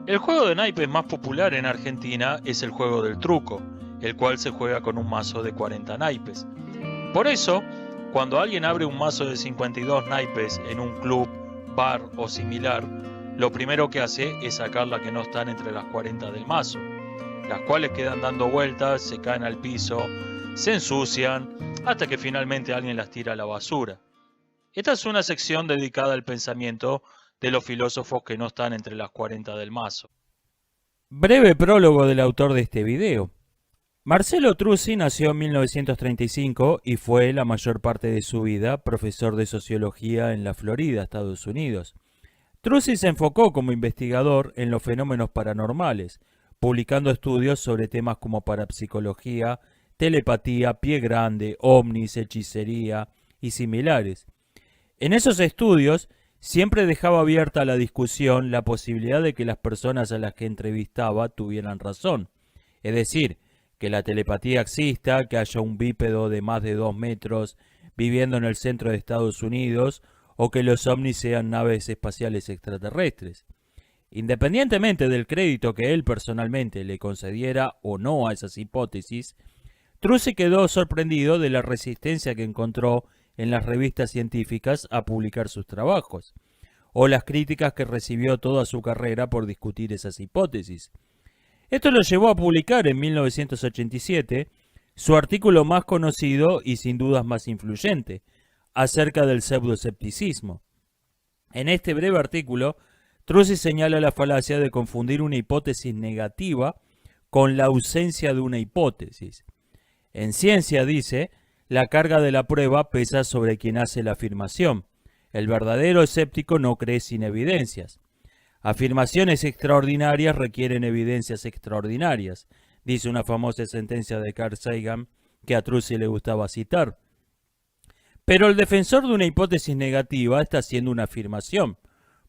El juego de naipes más popular en Argentina es el juego del truco, el cual se juega con un mazo de 40 naipes. Por eso, cuando alguien abre un mazo de 52 naipes en un club, bar o similar, lo primero que hace es sacar las que no están entre las 40 del mazo, las cuales quedan dando vueltas, se caen al piso, se ensucian, hasta que finalmente alguien las tira a la basura. Esta es una sección dedicada al pensamiento de los filósofos que no están entre las 40 del mazo. Breve prólogo del autor de este video. Marcelo Truzzi nació en 1935 y fue la mayor parte de su vida profesor de sociología en la Florida, Estados Unidos. Truzzi se enfocó como investigador en los fenómenos paranormales, publicando estudios sobre temas como parapsicología, telepatía, pie grande, ovnis, hechicería y similares. En esos estudios siempre dejaba abierta a la discusión la posibilidad de que las personas a las que entrevistaba tuvieran razón, es decir, que la telepatía exista, que haya un bípedo de más de 2 metros viviendo en el centro de Estados Unidos o que los ovnis sean naves espaciales extraterrestres. Independientemente del crédito que él personalmente le concediera o no a esas hipótesis, Truzzi quedó sorprendido de la resistencia que encontró en las revistas científicas a publicar sus trabajos, o las críticas que recibió toda su carrera por discutir esas hipótesis. Esto lo llevó a publicar en 1987 su artículo más conocido y sin dudas más influyente, acerca del pseudoescepticismo. En este breve artículo, Truzzi señala la falacia de confundir una hipótesis negativa con la ausencia de una hipótesis. En ciencia, dice, la carga de la prueba pesa sobre quien hace la afirmación. El verdadero escéptico no cree sin evidencias. Afirmaciones extraordinarias requieren evidencias extraordinarias, dice una famosa sentencia de Carl Sagan que a Truzzi le gustaba citar. Pero el defensor de una hipótesis negativa está haciendo una afirmación.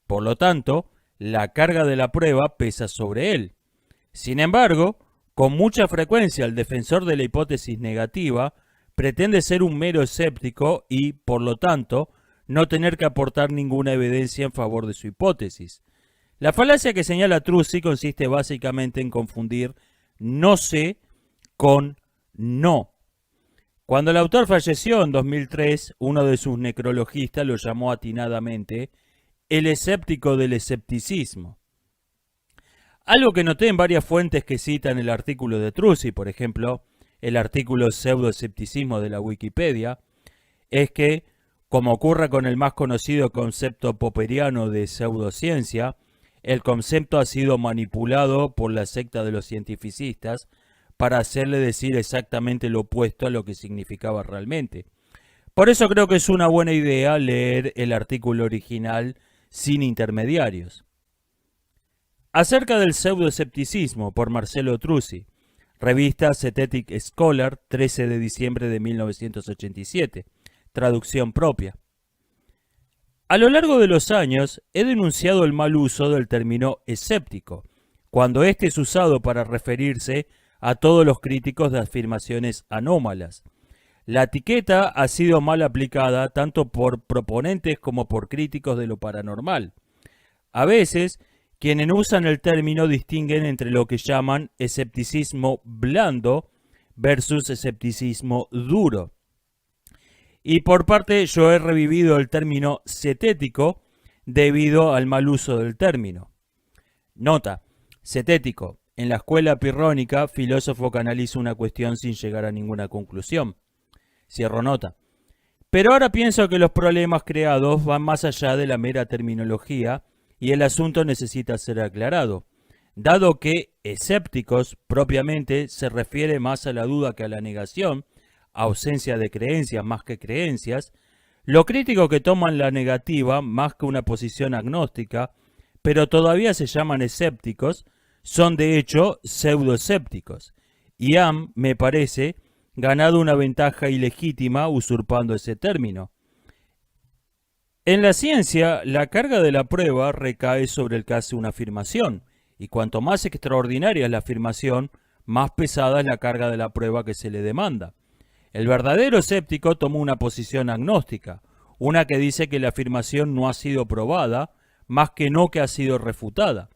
Por lo tanto, la carga de la prueba pesa sobre él. Sin embargo, con mucha frecuencia el defensor de la hipótesis negativa pretende ser un mero escéptico y, por lo tanto, no tener que aportar ninguna evidencia en favor de su hipótesis. La falacia que señala Truzzi consiste básicamente en confundir no sé con no. Cuando el autor falleció en 2003, uno de sus necrologistas lo llamó atinadamente el escéptico del escepticismo. Algo que noté en varias fuentes que citan el artículo de Truzzi, por ejemplo, el artículo pseudoescepticismo de la Wikipedia, es que, como ocurre con el más conocido concepto popperiano de pseudociencia, el concepto ha sido manipulado por la secta de los cientificistas para hacerle decir exactamente lo opuesto a lo que significaba realmente. Por eso creo que es una buena idea leer el artículo original sin intermediarios. Acerca del pseudoescepticismo, por Marcelo Truzzi, revista Zetetic Scholar, 13 de diciembre de 1987, traducción propia. A lo largo de los años he denunciado el mal uso del término escéptico, cuando éste es usado para referirse a todos los críticos de afirmaciones anómalas. La etiqueta ha sido mal aplicada tanto por proponentes como por críticos de lo paranormal. A veces, quienes usan el término distinguen entre lo que llaman escepticismo blando versus escepticismo duro. Y por parte yo he revivido el término cetético debido al mal uso del término. Nota: cetético. En la escuela pirrónica, filósofo que analiza una cuestión sin llegar a ninguna conclusión. Cierro nota. Pero ahora pienso que los problemas creados van más allá de la mera terminología y el asunto necesita ser aclarado, dado que escépticos propiamente se refiere más a la duda que a la negación, ausencia de creencias más que creencias, lo crítico que toman la negativa más que una posición agnóstica, pero todavía se llaman escépticos, son de hecho pseudoescépticos, y han, me parece, ganado una ventaja ilegítima usurpando ese término. En la ciencia, la carga de la prueba recae sobre el que hace una afirmación, y cuanto más extraordinaria es la afirmación, más pesada es la carga de la prueba que se le demanda. El verdadero escéptico toma una posición agnóstica, una que dice que la afirmación no ha sido probada, más que no que ha sido refutada.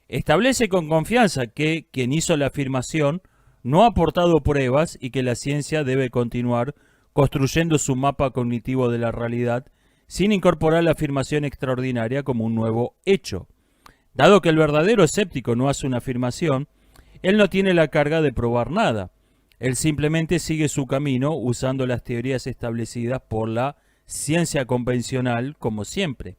Establece con confianza que quien hizo la afirmación no ha aportado pruebas y que la ciencia debe continuar construyendo su mapa cognitivo de la realidad sin incorporar la afirmación extraordinaria como un nuevo hecho. Dado que el verdadero escéptico no hace una afirmación, él no tiene la carga de probar nada. Él simplemente sigue su camino usando las teorías establecidas por la ciencia convencional como siempre.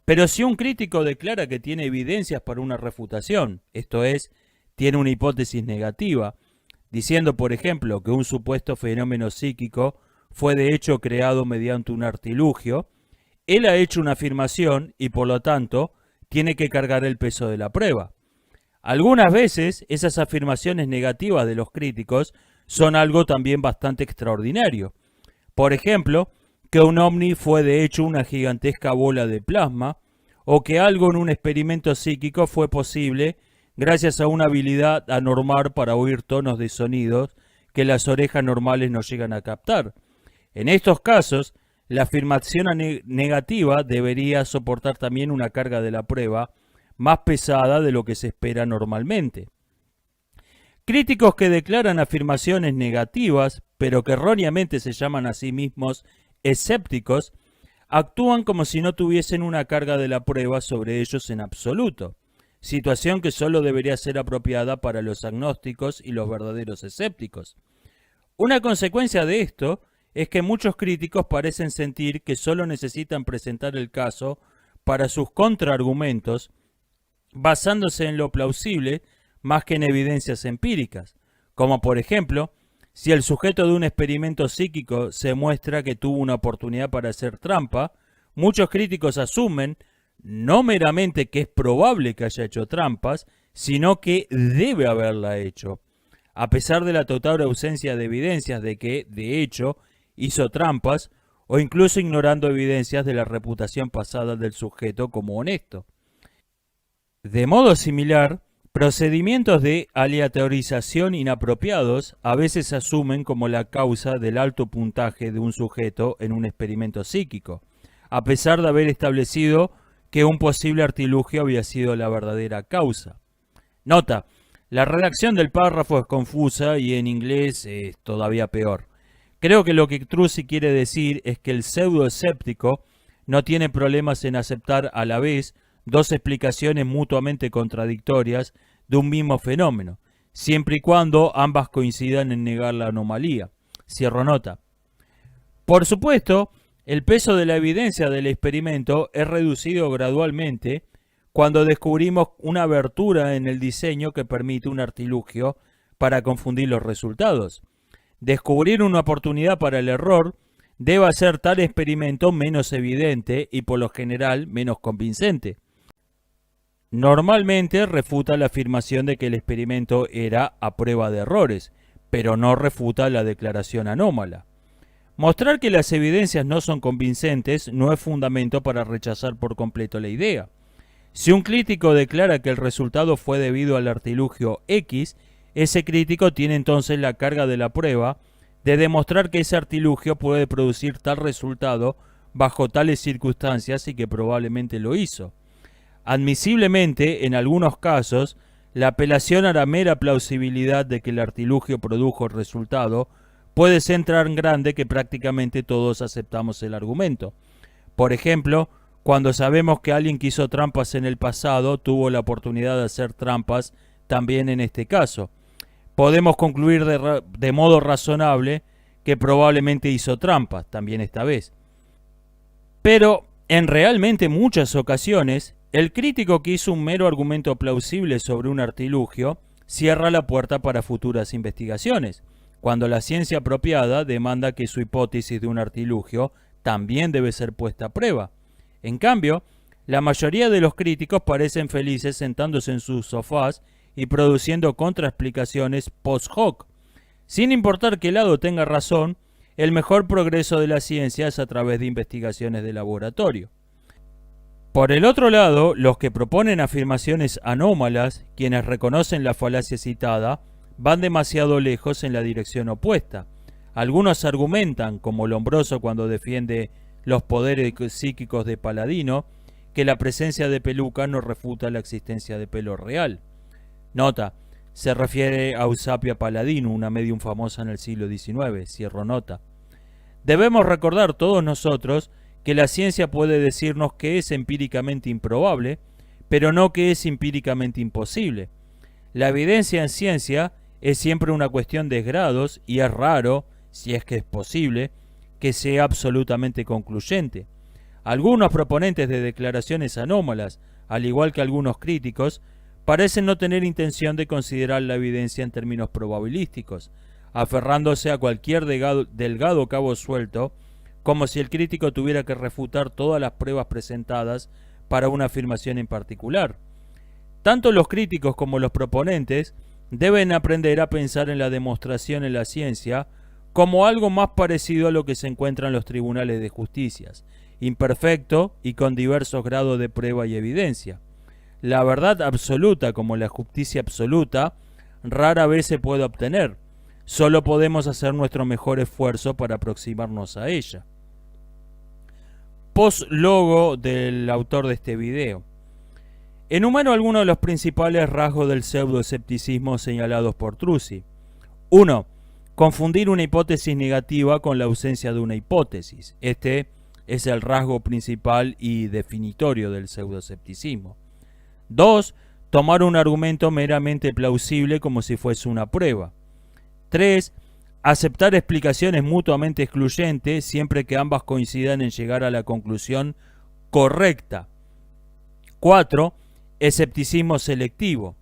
Pero si un crítico declara que tiene evidencias para una refutación, esto es, tiene una hipótesis negativa, diciendo por ejemplo que un supuesto fenómeno psíquico fue de hecho creado mediante un artilugio, él ha hecho una afirmación y por lo tanto tiene que cargar el peso de la prueba. Algunas veces esas afirmaciones negativas de los críticos son algo también bastante extraordinario. Por ejemplo, que un ovni fue de hecho una gigantesca bola de plasma, o que algo en un experimento psíquico fue posible gracias a una habilidad anormal para oír tonos de sonidos que las orejas normales no llegan a captar. En estos casos, la afirmación negativa debería soportar también una carga de la prueba más pesada de lo que se espera normalmente. Críticos que declaran afirmaciones negativas, pero que erróneamente se llaman a sí mismos escépticos, actúan como si no tuviesen una carga de la prueba sobre ellos en absoluto, situación que solo debería ser apropiada para los agnósticos y los verdaderos escépticos. Una consecuencia de esto es que muchos críticos parecen sentir que solo necesitan presentar el caso para sus contraargumentos, basándose en lo plausible más que en evidencias empíricas, como por ejemplo, si el sujeto de un experimento psíquico se muestra que tuvo una oportunidad para hacer trampa, muchos críticos asumen no meramente que es probable que haya hecho trampas, sino que debe haberla hecho, a pesar de la total ausencia de evidencias de que, de hecho, hizo trampas, o incluso ignorando evidencias de la reputación pasada del sujeto como honesto. De modo similar, procedimientos de aleatorización inapropiados a veces se asumen como la causa del alto puntaje de un sujeto en un experimento psíquico, a pesar de haber establecido que un posible artilugio había sido la verdadera causa. Nota, la redacción del párrafo es confusa y en inglés es todavía peor. Creo que lo que Truzzi quiere decir es que el pseudoescéptico no tiene problemas en aceptar a la vez dos explicaciones mutuamente contradictorias de un mismo fenómeno, siempre y cuando ambas coincidan en negar la anomalía. Cierro nota. Por supuesto, el peso de la evidencia del experimento es reducido gradualmente cuando descubrimos una abertura en el diseño que permite un artilugio para confundir los resultados. Descubrir una oportunidad para el error debe hacer tal experimento menos evidente y por lo general menos convincente. Normalmente refuta la afirmación de que el experimento era a prueba de errores, pero no refuta la declaración anómala. Mostrar que las evidencias no son convincentes no es fundamento para rechazar por completo la idea. Si un crítico declara que el resultado fue debido al artilugio X, ese crítico tiene entonces la carga de la prueba de demostrar que ese artilugio puede producir tal resultado bajo tales circunstancias y que probablemente lo hizo. Admisiblemente, en algunos casos, la apelación a la mera plausibilidad de que el artilugio produjo el resultado puede ser tan grande que prácticamente todos aceptamos el argumento. Por ejemplo, cuando sabemos que alguien que hizo trampas en el pasado tuvo la oportunidad de hacer trampas también en este caso. Podemos concluir de modo razonable que probablemente hizo trampas también esta vez. Pero en realmente muchas ocasiones, el crítico que hizo un mero argumento plausible sobre un artilugio cierra la puerta para futuras investigaciones, cuando la ciencia apropiada demanda que su hipótesis de un artilugio también debe ser puesta a prueba. En cambio, la mayoría de los críticos parecen felices sentándose en sus sofás y produciendo contraexplicaciones post hoc. Sin importar qué lado tenga razón, el mejor progreso de la ciencia es a través de investigaciones de laboratorio. Por el otro lado, los que proponen afirmaciones anómalas, quienes reconocen la falacia citada, van demasiado lejos en la dirección opuesta. Algunos argumentan, como Lombroso cuando defiende los poderes psíquicos de Paladino, que la presencia de peluca no refuta la existencia de pelo real. Nota, se refiere a Eusapia Palladino, una medium famosa en el siglo XIX, cierro nota. Debemos recordar todos nosotros que la ciencia puede decirnos que es empíricamente improbable, pero no que es empíricamente imposible. La evidencia en ciencia es siempre una cuestión de grados y es raro, si es que es posible, que sea absolutamente concluyente. Algunos proponentes de declaraciones anómalas, al igual que algunos críticos, parecen no tener intención de considerar la evidencia en términos probabilísticos, aferrándose a cualquier delgado cabo suelto, como si el crítico tuviera que refutar todas las pruebas presentadas para una afirmación en particular. Tanto los críticos como los proponentes deben aprender a pensar en la demostración en la ciencia como algo más parecido a lo que se encuentra en los tribunales de justicias, imperfecto y con diversos grados de prueba y evidencia. La verdad absoluta, como la justicia absoluta, rara vez se puede obtener. Solo podemos hacer nuestro mejor esfuerzo para aproximarnos a ella. Post-logo del autor de este video. Enumero algunos de los principales rasgos del pseudoescepticismo señalados por Truzzi. 1. Confundir una hipótesis negativa con la ausencia de una hipótesis. Este es el rasgo principal y definitorio del pseudoescepticismo. 2. Tomar un argumento meramente plausible como si fuese una prueba. 3. Aceptar explicaciones mutuamente excluyentes siempre que ambas coincidan en llegar a la conclusión correcta. 4. Escepticismo selectivo.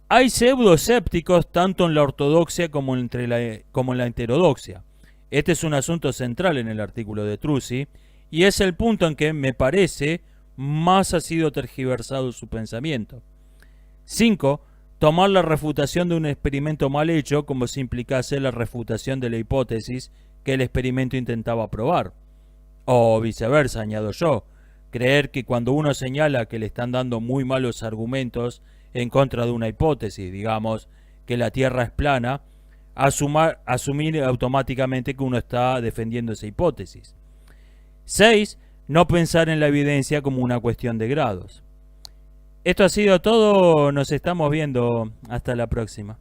Hay pseudoescépticos tanto en la ortodoxia como en la heterodoxia. Este es un asunto central en el artículo de Truzzi y es el punto en que, me parece, más ha sido tergiversado su pensamiento. 5. Tomar la refutación de un experimento mal hecho como si implicase la refutación de la hipótesis que el experimento intentaba probar. O viceversa, añado yo, creer que cuando uno señala que le están dando muy malos argumentos en contra de una hipótesis, digamos que la Tierra es plana, asumir automáticamente que uno está defendiendo esa hipótesis. 6. No pensar en la evidencia como una cuestión de grados. Esto ha sido todo, nos estamos viendo, hasta la próxima.